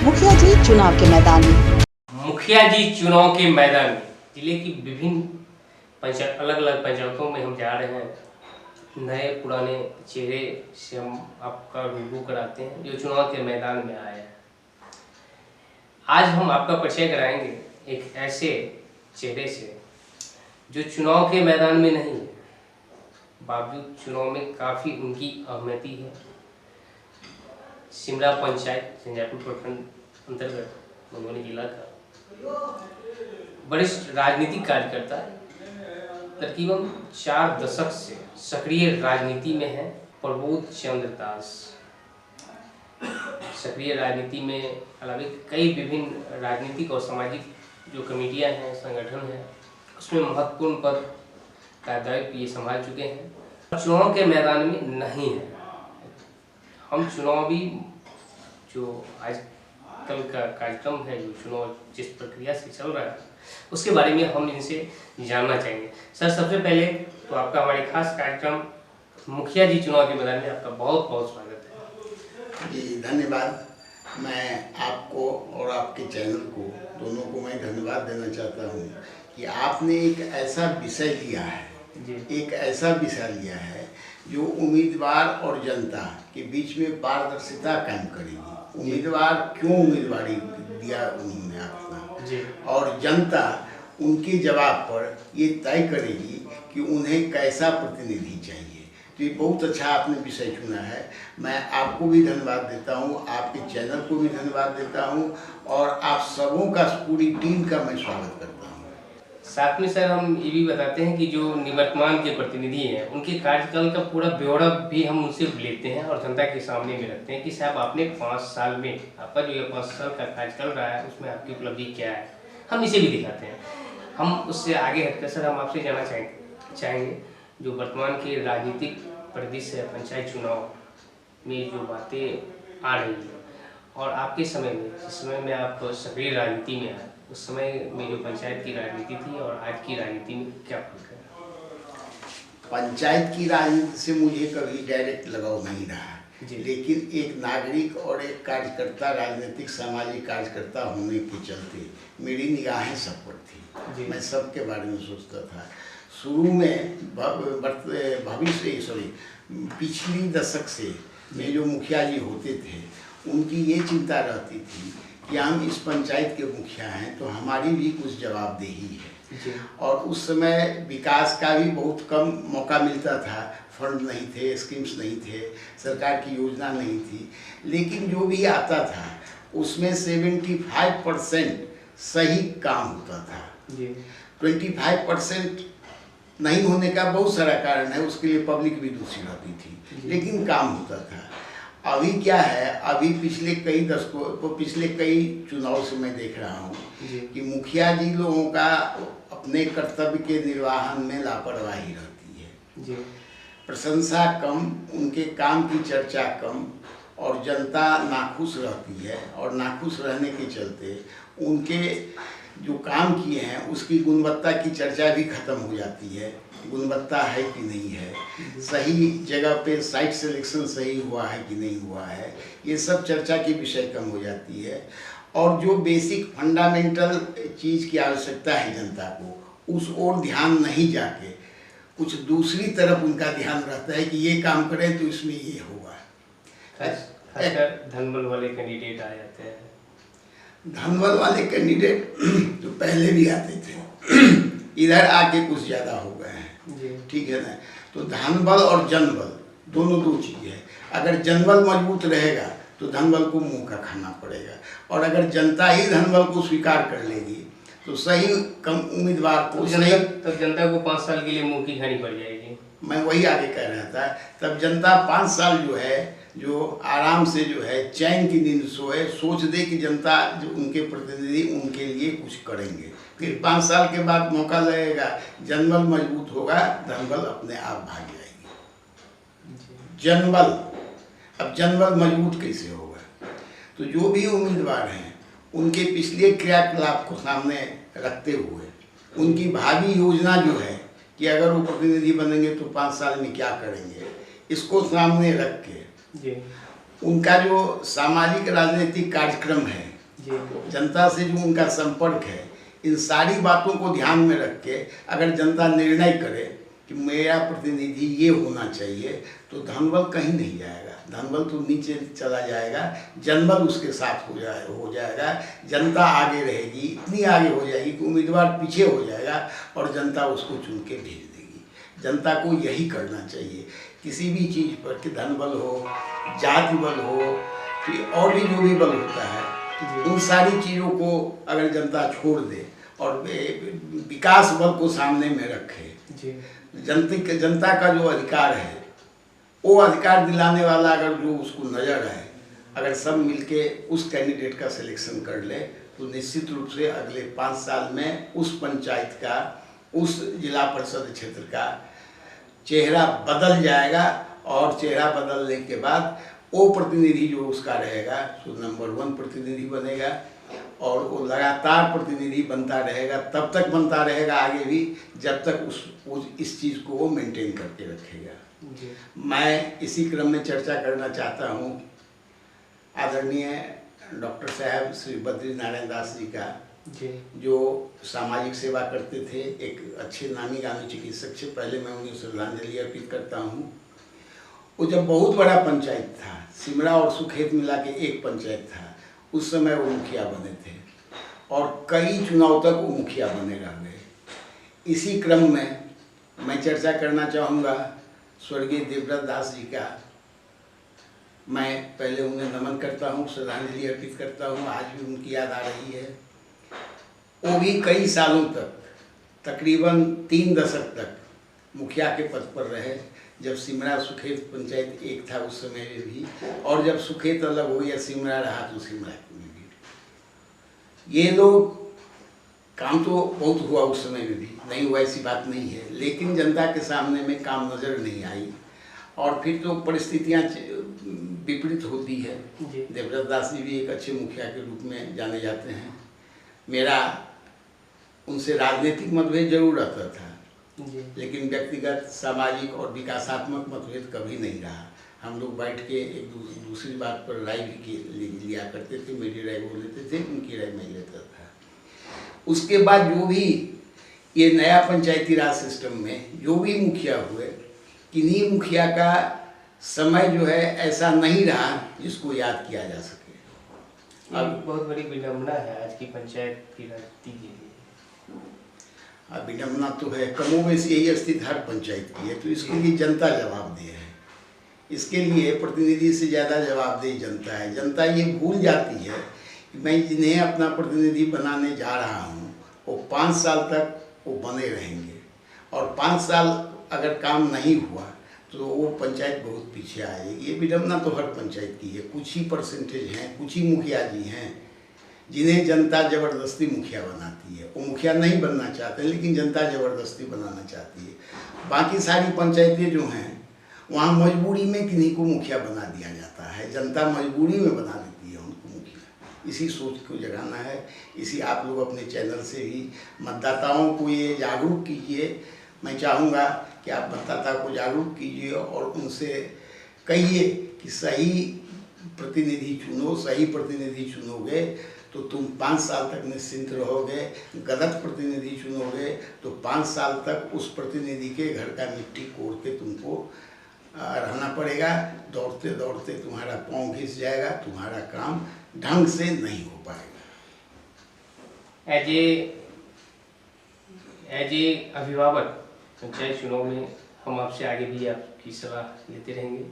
मुखिया जी चुनाव के मैदान में। मुखिया जी चुनाव के मैदान में जिले की विभिन्न पंचायत अलग अलग पंचायतों में हम जा रहे हैं। नए पुराने चेहरे से हम आपका रूबरू कराते हैं जो चुनाव के मैदान में आए हैं। आज हम आपका परिचय कराएंगे एक ऐसे चेहरे से जो चुनाव के मैदान में नहीं है, बावजूद चुनाव में काफ़ी उनकी अहमियती है। सिमरा पंचायत संजयपुर प्रखंड अंतर्गत मधुबनी जिला का वरिष्ठ राजनीतिक कार्यकर्ता, तकरीबन 4 दशक से सक्रिय राजनीति में है प्रबोध चंद्र दास। सक्रिय राजनीति में अलावा कई विभिन्न राजनीतिक और सामाजिक जो कमेटियां हैं, संगठन हैं, उसमें महत्वपूर्ण पद का दायित्व ये संभाल चुके हैं। चुनाव के मैदान में नहीं है। हम चुनावी जो आज कल का कार्यक्रम है, जो चुनाव जिस प्रक्रिया से चल रहा है, उसके बारे में हम इनसे जानना चाहेंगे। सर, सबसे पहले तो आपका हमारे खास कार्यक्रम मुखिया जी चुनाव के मैदान में आपका बहुत बहुत स्वागत है। जी धन्यवाद। मैं आपको और आपके चैनल को दोनों को मैं धन्यवाद देना चाहता हूँ कि आपने एक ऐसा विषय लिया है, एक ऐसा विषय लिया है जो उम्मीदवार और जनता के बीच में पारदर्शिता कायम करेगी। उम्मीदवार क्यों उम्मीदवारी दिया उन्होंने अपना, और जनता उनके जवाब पर ये तय करेगी कि उन्हें कैसा प्रतिनिधि चाहिए। तो ये बहुत अच्छा आपने विषय चुना है। मैं आपको भी धन्यवाद देता हूँ, आपके चैनल को भी धन्यवाद देता हूँ, और आप सबों का, पूरी टीम का मैं स्वागत करता हूँ। साथ में सर हम ये भी बताते हैं कि जो निवर्तमान के प्रतिनिधि हैं, उनके कार्यकाल का पूरा ब्यौरा भी हम उनसे लेते हैं और जनता के सामने में रखते हैं कि साहब आपने 5 साल में, आपका जो ये 5 साल का कार्यकाल रहा है, उसमें आपकी उपलब्धि क्या है, हम इसे भी दिखाते हैं। हम उससे आगे हटकर सर हम आपसे जानना चाहेंगे जो वर्तमान के राजनीतिक परिदृश्य है, पंचायत चुनाव में जो बातें आ रही हैं, और आपके समय में, जिस समय में आप सक्रिय राजनीति में आए, उस समय में जो पंचायत की राजनीति थी और आज की राजनीति में क्या फर्क है? पंचायत की राजनीति से मुझे कभी डायरेक्ट लगाव नहीं रहा, लेकिन एक नागरिक और एक कार्यकर्ता, राजनीतिक सामाजिक कार्यकर्ता होने के चलते मेरी निगाहें सब पर थी। मैं सबके बारे में सोचता था। शुरू में पिछली दशक से में जो मुखिया जी होते थे, उनकी ये चिंता रहती थी कि हम इस पंचायत के मुखिया हैं तो हमारी भी कुछ जवाबदेही है। और उस समय विकास का भी बहुत कम मौका मिलता था, फंड नहीं थे, स्कीम्स नहीं थे, सरकार की योजना नहीं थी। लेकिन जो भी आता था उसमें 75% सही काम होता था। 25% नहीं होने का बहुत सारा कारण है, उसके लिए पब्लिक भी दोषी रहती थी, लेकिन काम होता था। अभी क्या है, अभी पिछले कई दशकों, पिछले कई चुनाव से मैं देख रहा हूँ कि मुखिया जी लोगों का अपने कर्तव्य के निर्वहन में लापरवाही रहती है। प्रशंसा कम, उनके काम की चर्चा कम, और जनता नाखुश रहती है, और नाखुश रहने के चलते उनके जो काम किए हैं उसकी गुणवत्ता की चर्चा भी खत्म हो जाती है। गुणवत्ता है कि नहीं है, सही जगह पे साइट सिलेक्शन सही हुआ है कि नहीं हुआ है, ये सब चर्चा की विषय कम हो जाती है। और जो बेसिक फंडामेंटल चीज़ की आवश्यकता है जनता को, उस ओर ध्यान नहीं जाके कुछ दूसरी तरफ उनका ध्यान रहता है कि ये काम करें तो इसमें ये होगा। धनबल वाले कैंडिडेट आ जाते हैं। धनबल वाले कैंडिडेट जो पहले भी आते थे इधर आके कुछ ज़्यादा हो गए हैं, ठीक है ना। तो धनबल और जनबल दोनों दो चीज़ है। अगर जनबल मजबूत रहेगा तो धनबल को मुंह का खाना पड़ेगा, और अगर जनता ही धनबल को स्वीकार कर लेगी तो सही कम उम्मीदवार को तो जनता को 5 साल के लिए मुंह की खानी पड़ जाएगी। मैं वही आगे कह रहा था। तब जनता 5 साल जो है, जो आराम से जो है चैन की नींद सोए, सोच दे कि जनता जो उनके प्रतिनिधि उनके लिए कुछ करेंगे। फिर 5 साल के बाद मौका लगेगा, जनबल मजबूत होगा, धनबल अपने आप भाग जाएगी। जनबल, अब जनबल मजबूत कैसे होगा? तो जो भी उम्मीदवार हैं उनके पिछले क्रियाकलाप को सामने रखते हुए उनकी भावी योजना जो है कि अगर वो प्रतिनिधि बनेंगे तो 5 साल में क्या करेंगे, इसको सामने रख के उनका जो सामाजिक राजनीतिक कार्यक्रम है जी जनता से जो उनका संपर्क है, इन सारी बातों को ध्यान में रख के अगर जनता निर्णय करे कि मेरा प्रतिनिधि ये होना चाहिए, तो धनबल कहीं नहीं जाएगा। धनबल तो नीचे चला जाएगा, जनबल उसके साथ हो जाएगा। जनता आगे रहेगी, इतनी आगे हो जाएगी कि उम्मीदवार पीछे हो जाएगा और जनता उसको चुन के भेज देगी। जनता को यही करना चाहिए किसी भी चीज़ पर, कि धनबल हो, जाति बल हो, कि और भी जो भी बल होता है, उन सारी चीज़ों को अगर जनता छोड़ दे और विकास बल को सामने में रखे, जनता का जो अधिकार है वो अधिकार दिलाने वाला अगर जो उसको नज़र आए, अगर सब मिलके उस कैंडिडेट का सिलेक्शन कर ले, तो निश्चित रूप से अगले 5 साल में उस पंचायत का, उस जिला परिषद क्षेत्र का चेहरा बदल जाएगा। और चेहरा बदलने के बाद वो प्रतिनिधि जो उसका रहेगा तो नंबर 1 प्रतिनिधि बनेगा और वो लगातार प्रतिनिधि बनता रहेगा। तब तक बनता रहेगा आगे भी, जब तक इस चीज़ को वो मेंटेन करके रखेगा। मैं इसी क्रम में चर्चा करना चाहता हूँ आदरणीय डॉक्टर साहब श्री बद्री नारायण दास जी का, जो सामाजिक सेवा करते थे, एक अच्छे नामी गामी चिकित्सक से। पहले मैं उन्हें श्रद्धांजलि अर्पित करता हूँ। वो जब बहुत बड़ा पंचायत था, सिमरा और सुखेत मिला के एक पंचायत था, उस समय वो मुखिया बने थे और कई चुनाव तक वो मुखिया बने रह गए। इसी क्रम में मैं चर्चा करना चाहूँगा स्वर्गीय देवव्रत दास जी का। मैं पहले उन्हें नमन करता हूँ, श्रद्धांजलि अर्पित करता हूँ। आज भी उनकी याद आ रही है। वो भी कई सालों तक, तकरीबन 3 दशक तक मुखिया के पद पर रहे। जब सिमरा सुखेत पंचायत एक था उस समय में भी, और जब सुखेत अलग हो या सिमरा रहा तो सिमरा में भी ये लोग, काम तो बहुत हुआ उस समय में भी, नहीं हुआ ऐसी बात नहीं है, लेकिन जनता के सामने में काम नज़र नहीं आई और फिर तो परिस्थितियाँ विपरीत होती है। देवव्रत दास जी भी एक अच्छे मुखिया के रूप में जाने जाते हैं। मेरा उनसे राजनीतिक मतभेद जरूर रहता था, लेकिन व्यक्तिगत, सामाजिक और विकासात्मक मतभेद कभी नहीं रहा। हम लोग बैठ के एक दूसरी बात पर राय भी लिया करते थे। मेरी राय वो लेते थे, उनकी राय मैं लेता था। उसके बाद जो भी ये नया पंचायती राज सिस्टम में जो भी मुखिया हुए, किन्हीं मुखिया का समय जो है ऐसा नहीं रहा जिसको याद किया जा सके। अब बहुत बड़ी विडंबना है आज की पंचायत की राजनीति के लिए। विडंबना तो है, कमोबेश यही स्थिति हर पंचायत की है। तो इसके लिए जनता जवाबदेह है, इसके लिए प्रतिनिधि से ज़्यादा जवाबदेह जनता है। जनता ये भूल जाती है कि मैं जिन्हें अपना प्रतिनिधि बनाने जा रहा हूँ वो 5 साल तक वो बने रहेंगे, और 5 साल अगर काम नहीं हुआ तो वो पंचायत बहुत पीछे आएगी। ये विडंबना तो हर पंचायत की है। कुछ ही परसेंटेज हैं, कुछ ही मुखिया जी हैं जिन्हें जनता ज़बरदस्ती मुखिया बनाती है। वो मुखिया नहीं बनना चाहते, लेकिन जनता ज़बरदस्ती बनाना चाहती है। बाकी सारी पंचायतें जो हैं वहाँ मजबूरी में किन्हीं को मुखिया बना दिया जाता है। जनता मजबूरी में बना देती है उनको मुखिया। इसी सोच को जगाना है। इसी आप लोग अपने चैनल से भी मतदाताओं को ये जागरूक कीजिए। मैं चाहूँगा कि आप मतदाता को जागरूक कीजिए और उनसे कहिए कि सही प्रतिनिधि चुनो। सही प्रतिनिधि चुनोगे तो तुम 5 साल तक निश्चिंत रहोगे। गलत प्रतिनिधि चुनोगे तो 5 साल तक उस प्रतिनिधि के घर का मिट्टी कोड़ के तुमको रहना पड़ेगा। दौड़ते दौड़ते तुम्हारा पाँव घिस जाएगा, तुम्हारा काम ढंग से नहीं हो पाएगा। एज ए अभिभावक पंचायत चुनाव में हम आपसे आगे भी आपकी सलाह लेते रहेंगे।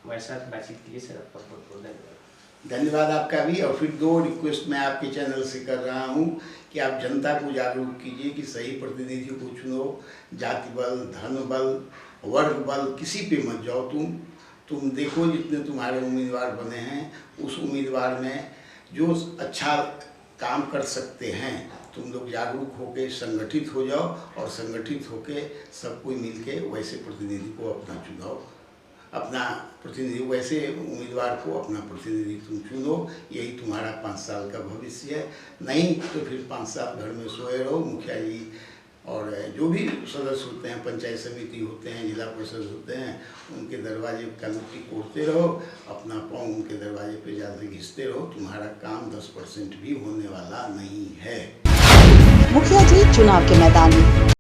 हमारे साथ बातचीत के लिए सर आपका बहुत बहुत धन्यवाद। धन्यवाद आपका भी। और फिर 2 रिक्वेस्ट मैं आपके चैनल से कर रहा हूँ कि आप जनता को जागरूक कीजिए कि सही प्रतिनिधि को चुनो। जाति बल, धन बल, वर्ग बल किसी पे मत जाओ। तुम देखो जितने तुम्हारे उम्मीदवार बने हैं उस उम्मीदवार में जो अच्छा काम कर सकते हैं, तुम लोग जागरूक होकर संगठित हो जाओ और संगठित होकर सब कोई मिलके वैसे प्रतिनिधि को अपना चुनाव, अपना प्रतिनिधि, वैसे उम्मीदवार को अपना प्रतिनिधि तुम चुनो। यही तुम्हारा 5 साल का भविष्य है। नहीं तो फिर 5 साल घर में सोए रहो। मुखिया जी और जो भी सदस्य होते हैं, पंचायत समिति होते हैं, जिला परिषद होते हैं, उनके दरवाजे का मिट्टी कोड़ते रहो, अपना पाँव उनके दरवाजे पे जाकर घिसते रहो, तुम्हारा काम 10% भी होने वाला नहीं है। मुखिया जी चुनाव के मैदान में।